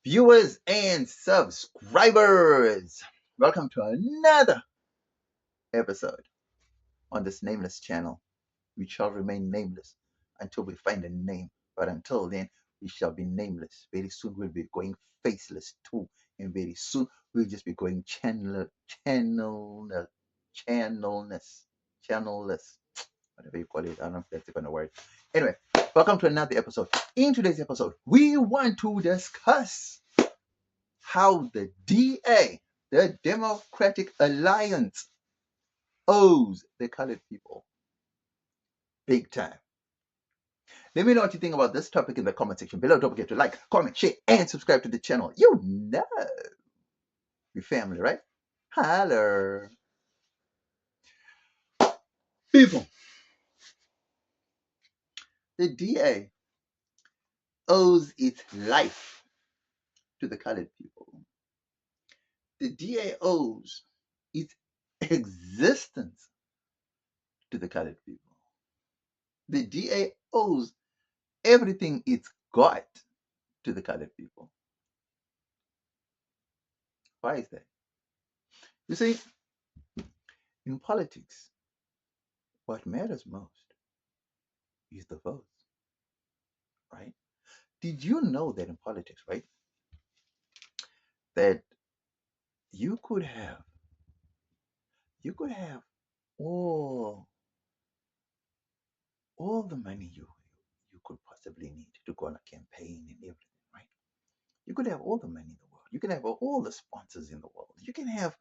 viewers and subscribers. Welcome to another episode on this nameless channel. We shall remain nameless until we find a name. But until then, we shall be nameless. Very soon we'll be going faceless too. And very soon we'll just be going channelless, whatever you call it. I don't know if that's even a word. Anyway, welcome to another episode. In today's episode, we want to discuss how the DA, the Democratic Alliance, owes the colored people big time. Let me know what you think about this topic in the comment section below. Don't forget to like, comment, share, and subscribe to the channel. You know your family, right? Holler. People, the DA owes its life to the colored people. The DA owes its existence to the colored people. The DA owes everything it's got to the colored people. Why is that? You see, in politics, what matters most is the votes, right? Did you know that in politics, right, that you could have all the money you could possibly need to go on a campaign and everything, right? You could have all the money in the world. You can have all the sponsors in the world. You can have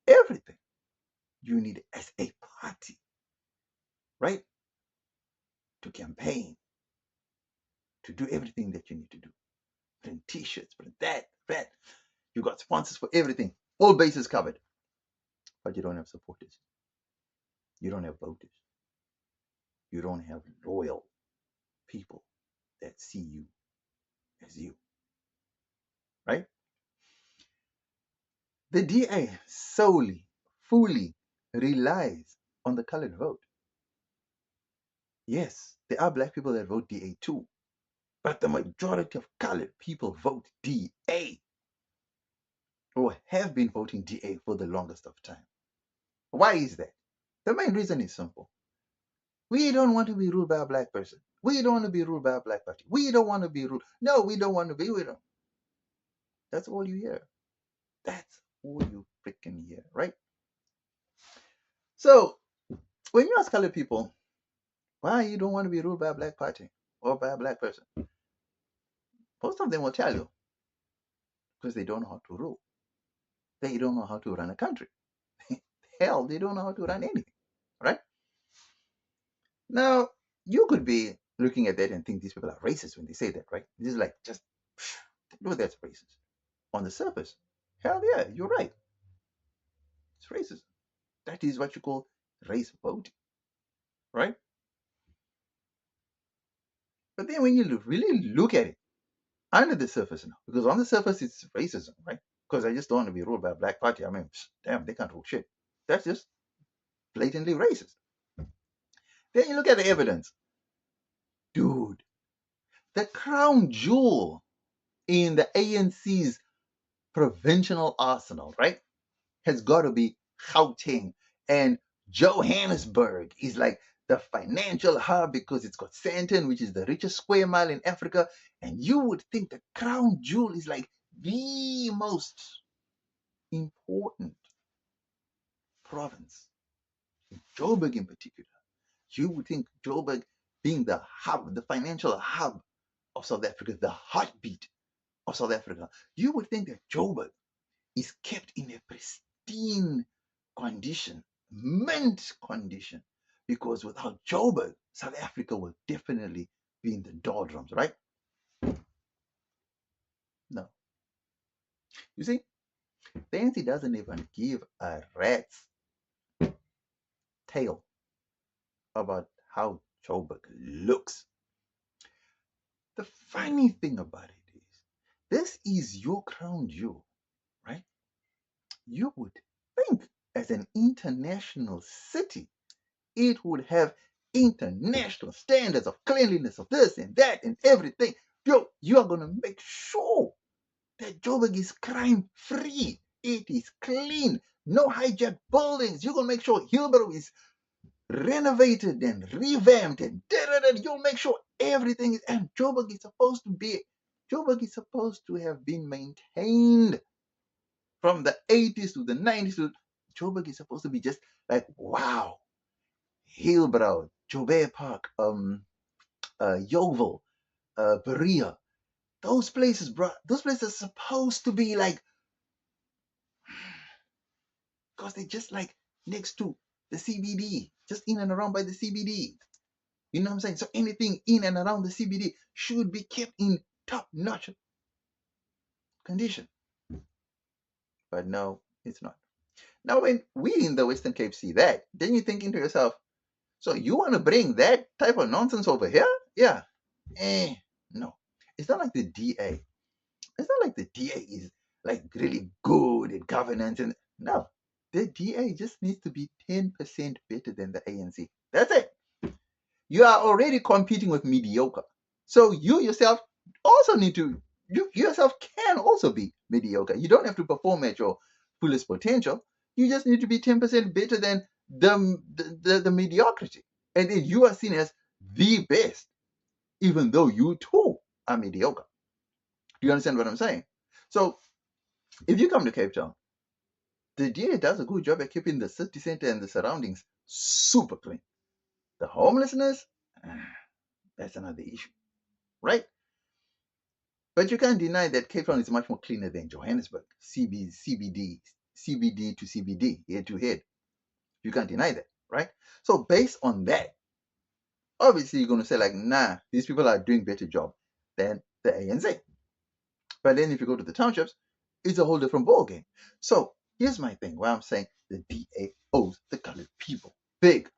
everything you need as a party, right? To campaign, to do everything that you need to do. Print t-shirts, print that. You got sponsors for everything. All bases covered. But you don't have supporters. You don't have voters. You don't have loyal people that see you as you. Right? The DA solely, fully relies on the colored vote. Yes, there are black people that vote DA too. But the majority of colored people vote DA or have been voting DA for the longest of time. Why is that? The main reason is simple. We don't want to be ruled by a black person. We don't want to be ruled by a black party. We don't want to be ruled. No, we don't want to be. We don't. That's all you hear. That's all you freaking hear, right? So when you ask colored people why you don't want to be ruled by a black party or by a black person, most of them will tell you because they don't know how to rule. They don't know how to run a country. Hell, they don't know how to run anything, right? Now, you could be looking at that and think these people are racist when they say that, right? This is like just, no, that's racist. On the surface, hell yeah, you're right. It's racism. That is what you call race voting, right? But then when you really look at it under the surface now, because on the surface it's racism, right? Because I just don't want to be ruled by a black party. I mean, damn, they can't rule shit. That's just blatantly racist. Then you look at the evidence. Dude, the crown jewel in the ANC's provincial arsenal, right, has got to be Gauteng. And Johannesburg is like the financial hub because it's got Sandton, which is the richest square mile in Africa. And you would think the crown jewel is like the most important province. Joburg in particular. You would think Joburg being the hub, the financial hub of South Africa, the heartbeat of South Africa, you would think that Joburg is kept in a pristine condition, mint condition, because without Joburg, South Africa will definitely be in the doldrums, right? No. You see, the ANC doesn't even give a rat's tail about how Joburg looks. The funny thing about it is, this is your crown jewel, right? You would think as an international city, it would have international standards of cleanliness of this and that and everything. You are going to make sure that Joburg is crime free. It is clean. No hijacked buildings. You're gonna make sure Hillbrow is renovated and revamped and you'll make sure everything is, and Joburg is supposed to be, Joburg is supposed to have been maintained from the 80s to the 90s. Joburg is supposed to be just like, wow, Hillbrow, Joburg Park, Yeovil, Berea, those places, bro, those places are supposed to be like, because they're just like next to the CBD, just in and around by the CBD. You know what I'm saying? So anything in and around the CBD should be kept in top-notch condition. But no, it's not. Now, when we in the Western Cape see that, then you're thinking to yourself, so you want to bring that type of nonsense over here? Yeah. No. It's not like the DA. It's not like the DA is like really good at governance. And no, the DA just needs to be 10% better than the ANC. That's it. You are already competing with mediocre. So you yourself also need to, you yourself can also be mediocre. You don't have to perform at your fullest potential. You just need to be 10% better than the mediocrity. And then you are seen as the best, even though you too are mediocre. Do you understand what I'm saying? So if you come to Cape Town, the DA does a good job at keeping the city center and the surroundings super clean. The homelessness, that's another issue, right? But you can't deny that Cape Town is much more cleaner than Johannesburg. CBD to CBD, head to head. You can't deny that, right? So based on that, obviously you're going to say like, nah, these people are doing better job than the ANC. But then if you go to the townships, it's a whole different ballgame. So here's my thing where I'm saying the DA owes the colored people big.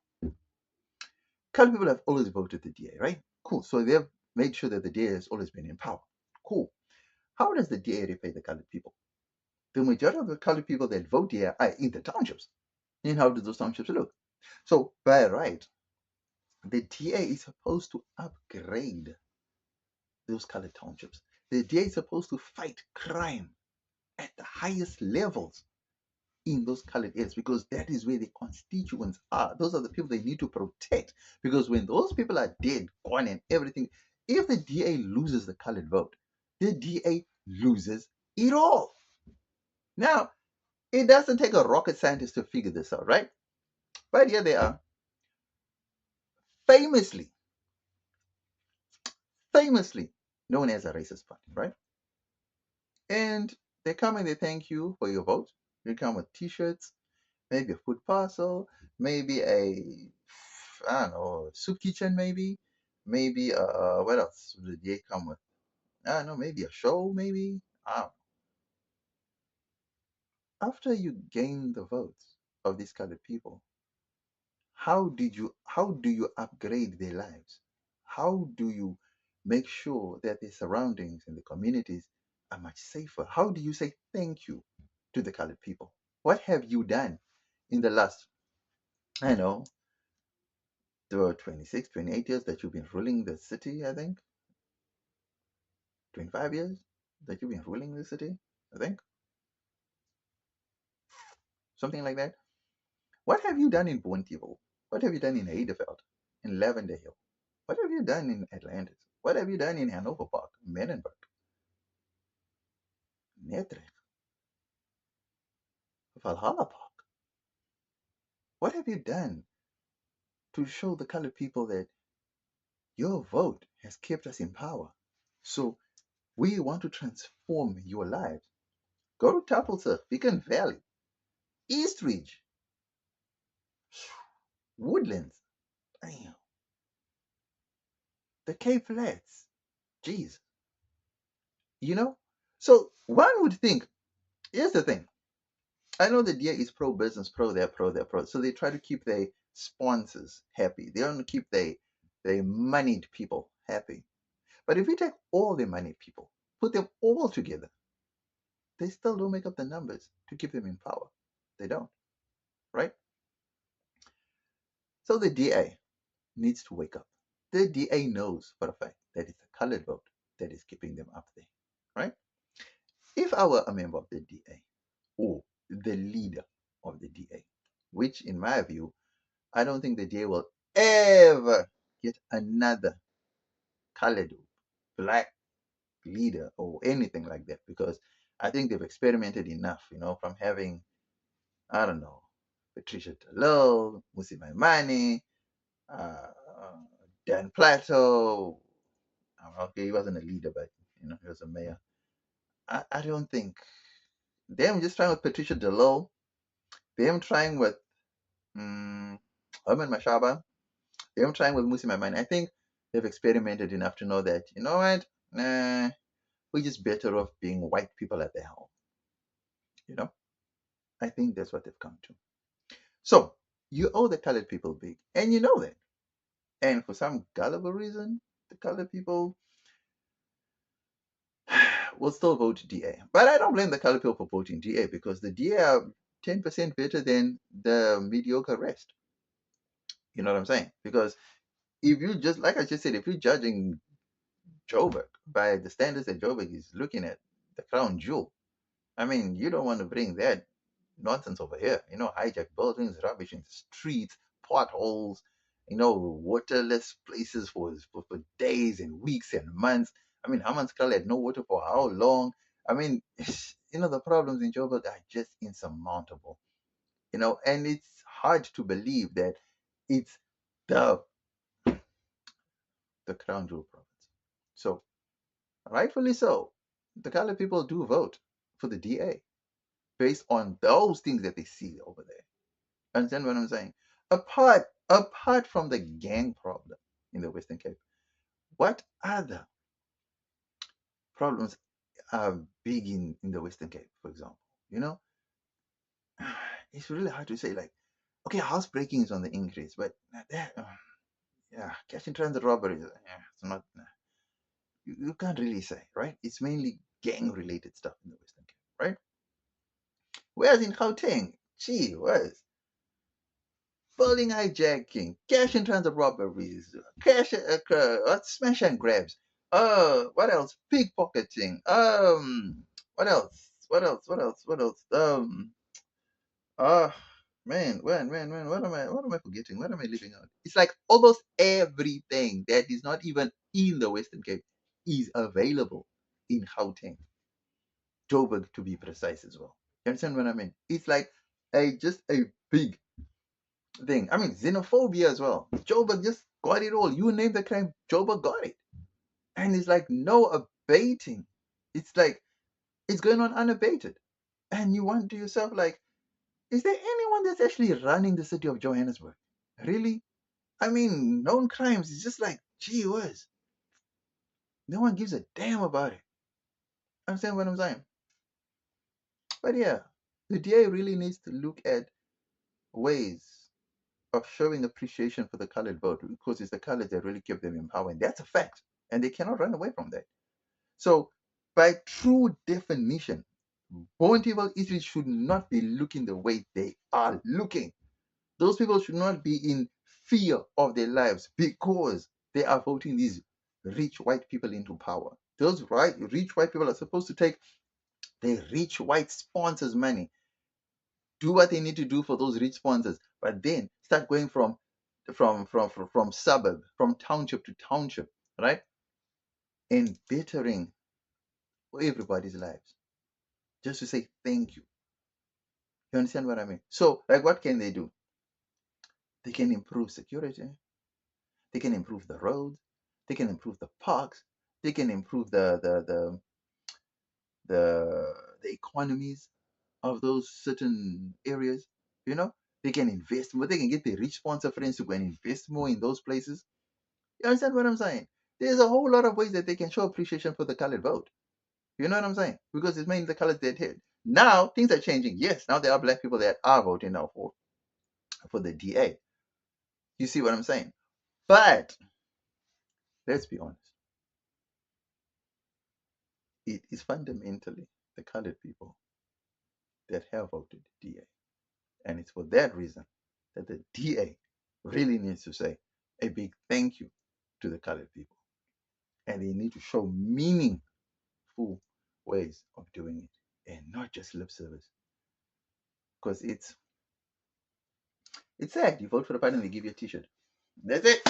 Colored people have always voted the DA, right? Cool. So they've made sure that the DA has always been in power. Cool. How does the DA repay the colored people? The majority of the colored people that vote here are in the townships. And how do those townships look? So by right, the DA is supposed to upgrade those colored townships. The DA is supposed to fight crime at the highest levels in those colored areas because that is where the constituents are. Those are the people they need to protect. Because when those people are dead, gone, and everything, if the DA loses the colored vote, the DA loses it all. Now, it doesn't take a rocket scientist to figure this out, right? But here they are, famously known as a racist party, right? And they come and they thank you for your vote. They come with T-shirts, maybe a food parcel, maybe a, I don't know, soup kitchen, maybe what else did they come with? I don't know, maybe a show, maybe. After you gain the votes of these colored people, how do you upgrade their lives? How do you make sure that the surroundings and the communities are much safer? How do you say thank you to the colored people? What have you done in the last, I know, 26, 28 years that you've been ruling the city, I think? 25 years that you've been ruling the city, I think? Something like that. What have you done in Bonteheuwel? What have you done in Heideveld, in Lavender Hill? What have you done in Atlantis? What have you done in Hanover Park, Menenberg, Netrecht, Valhalla Park? What have you done to show the colored people that your vote has kept us in power? So we want to transform your lives. Go to Tapulsa, Beacon Valley, Eastridge, Woodlands, damn, the Cape Flats. Jeez, you know? So one would think, here's the thing. I know the DA is pro business, pro there, pro there, pro. So they try to keep their sponsors happy. They don't keep their moneyed people happy. But if we take all the moneyed people, put them all together, they still don't make up the numbers to keep them in power. They don't, right? So the DA needs to wake up. The DA knows for a fact that it's a colored vote that is keeping them up there, right? I were a member of the DA or the leader of the DA, which in my view, I don't think the DA will ever get another colored, black leader or anything like that because I think they've experimented enough, from having, I don't know, Patricia Talil, Musi Maimani, uh, Dan Plato. Okay, he wasn't a leader, but he was a mayor. I don't think them just trying with Patricia Talil, them trying with Herman Mashaba, them trying with Musi Maimani. I think they've experimented enough to know that you know what, nah, we're just better off being white people at the helm. You know, I think that's what they've come to. So you owe the colored people big, and you know that. And for some gullible reason, the colored people will still vote DA. But I don't blame the colored people for voting DA because the DA are 10% better than the mediocre rest. You know what I'm saying? Because if you just, like I just said, if you're judging Joburg by the standards that Joburg is looking at, the crown jewel, I mean, you don't want to bring that nonsense over here. Hijack buildings, rubbish in the streets, potholes, waterless places for days and weeks and months. I mean, Hammanskraal had no water for how long? I mean, the problems in Joburg are just insurmountable. And it's hard to believe that it's the the crown jewel province. So, rightfully so, the colored people do vote for the DA based on those things that they see over there. Understand what I'm saying? Apart from the gang problem in the Western Cape, what other problems are big in the Western Cape, for example? You know, it's really hard to say. Like, okay, housebreaking is on the increase, but that, yeah, cash in transit robberies, yeah, it's not. You can't really say, right? It's mainly gang-related stuff in the Western Cape, right? Whereas in Gauteng, gee, where's building hijacking, cash in transit robberies, smash and grabs. What else? Pickpocketing. What else? What else? What else? What else? Uh, man. What am I forgetting? What am I leaving out? It's like almost everything that is not even in the Western Cape is available in Gauteng, Joburg to be precise as well. You understand what I mean? It's like just a big thing. I mean, xenophobia as well. Joburg just got it all. You name the crime, Joburg got it. And it's like no abating. It's like it's going on unabated. And you wonder to yourself, like, is there anyone that's actually running the city of Johannesburg? Really? I mean, known crimes is just like, gee whiz. No one gives a damn about it. Understand what I'm saying? But yeah, the DA really needs to look at ways of showing appreciation for the colored vote because it's the colors that really keep them in power. And that's a fact. And they cannot run away from that. So, by true definition, born people Israel should not be looking the way they are looking. Those people should not be in fear of their lives because they are voting these rich white people into power. Those rich white people are supposed to take the rich white sponsors' money, do what they need to do for those rich sponsors, but then start going from suburb, from township to township, right? And bettering everybody's lives just to say thank you. You understand what I mean? So, like, what can they do? They can improve security. They can improve the roads. They can improve the parks. They can improve the economies of those certain areas. You know, they can invest more. They can get their rich sponsor friends to go and invest more in those places. You understand what I'm saying? There's a whole lot of ways that they can show appreciation for the colored vote. You know what I'm saying? Because it's mainly the colored that hit. Now things are changing. Yes, now there are black people that are voting now for the DA. You see what I'm saying? But let's be honest, it is fundamentally the colored people that have voted DA. And it's for that reason that the DA really needs to say a big thank you to the colored people. And they need to show meaningful ways of doing it. and not just lip service. Because it's sad. You vote for the party and they give you a t-shirt. That's it.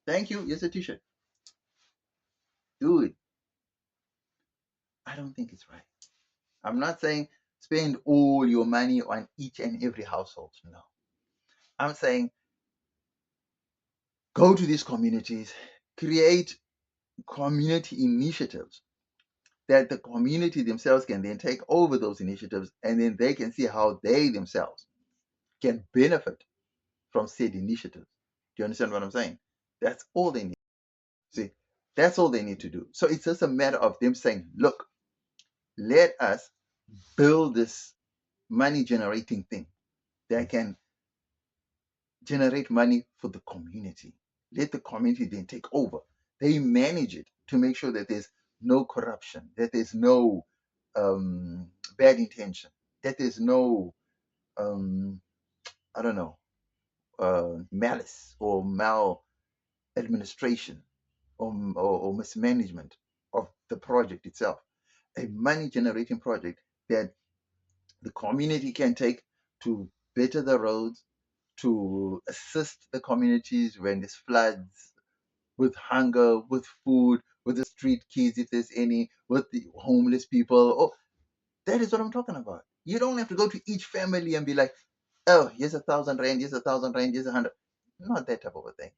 Thank you. Here's a t-shirt. Dude, I don't think it's right. I'm not saying spend all your money on each and every household. No. I'm saying go to these communities, create community initiatives that the community themselves can then take over those initiatives, and then they can see how they themselves can benefit from said initiatives. Do you understand what I'm saying? That's all they need. See, that's all they need to do. So it's just a matter of them saying, look, let us build this money generating thing that can generate money for the community. Let the community then take over. They manage it to make sure that there's no corruption, that there's no bad intention, that there's no, I don't know, malice or maladministration or mismanagement of the project itself. A money generating project that the community can take to better the roads, to assist the communities when there's floods, with hunger, with food, with the street kids, if there's any, with the homeless people. Oh, that is what I'm talking about. You don't have to go to each family and be like, oh, here's 1,000 rand, here's 1,000 rand, here's 100. Not that type of a thing.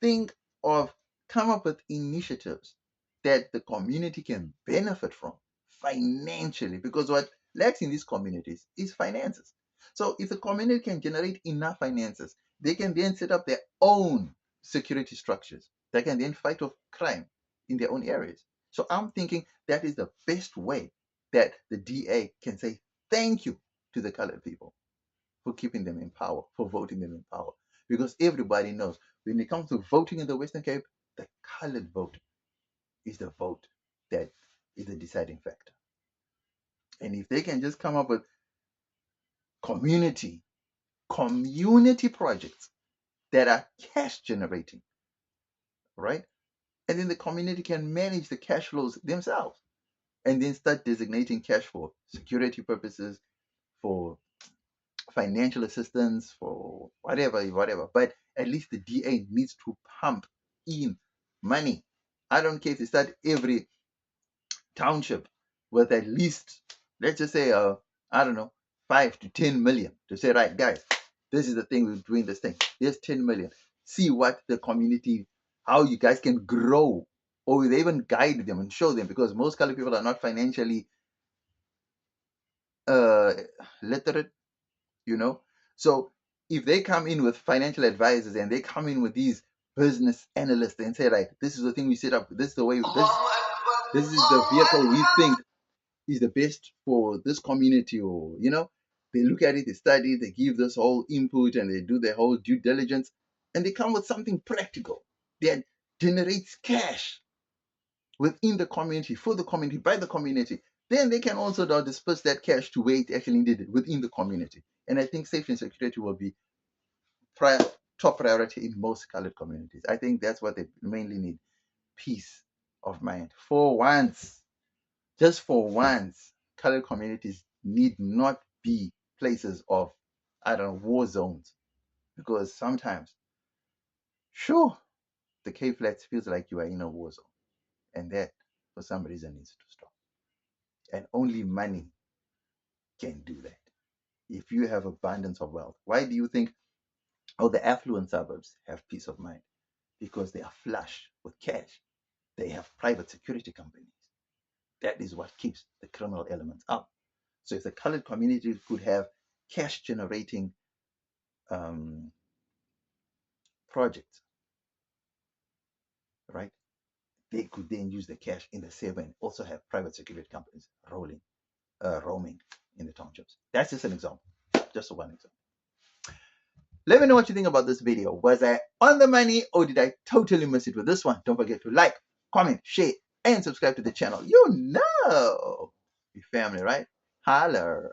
Think of, come up with initiatives that the community can benefit from financially, because what lacks in these communities is finances. So if the community can generate enough finances, they can then set up their own security structures that can then fight off crime in their own areas. So I'm thinking that is the best way that the DA can say thank you to the colored people for keeping them in power, for voting them in power. Because everybody knows when it comes to voting in the Western Cape, the colored vote is the vote that is the deciding factor. And if they can just come up with community projects that are cash generating, right? And then the community can manage the cash flows themselves and then start designating cash for security purposes, for financial assistance, for whatever. But at least the DA needs to pump in money. I don't care if they start every township with at least, let's just say, I don't know, 5 to 10 million to say, right, guys, this is the thing, we're doing this thing. Here's 10 million. See what the community, how you guys can grow, or they even guide them and show them, because most colored people are not financially literate, you know. So if they come in with financial advisors and they come in with these business analysts and say, right, this is the thing we set up, this is the way, this is the vehicle we think is the best for this community, or they look at it, they study, they give this whole input, and they do their whole due diligence, and they come with something practical that generates cash within the community, for the community, by the community. Then they can also now disperse that cash to where it actually needed within the community. And I think safety and security will be top priority in most colored communities. I think that's what they mainly need. Peace of mind. For once, just for once, colored communities need not be places of, I don't know, war zones. Because sometimes, sure, the Cape Flats feels like you are in a war zone. And that, for some reason, needs to stop. And only money can do that. If you have abundance of wealth, why do you think all the affluent suburbs have peace of mind? Because they are flush with cash. They have private security companies. That is what keeps the criminal elements up. So if the colored community could have cash generating projects, right? They could then use the cash in the same way and also have private security companies roaming in the townships. That's just an example, just one example. Let me know what you think about this video. Was I on the money, or did I totally miss it with this one? Don't forget to like, comment, share, and subscribe to the channel. You know, your family, right? Holler.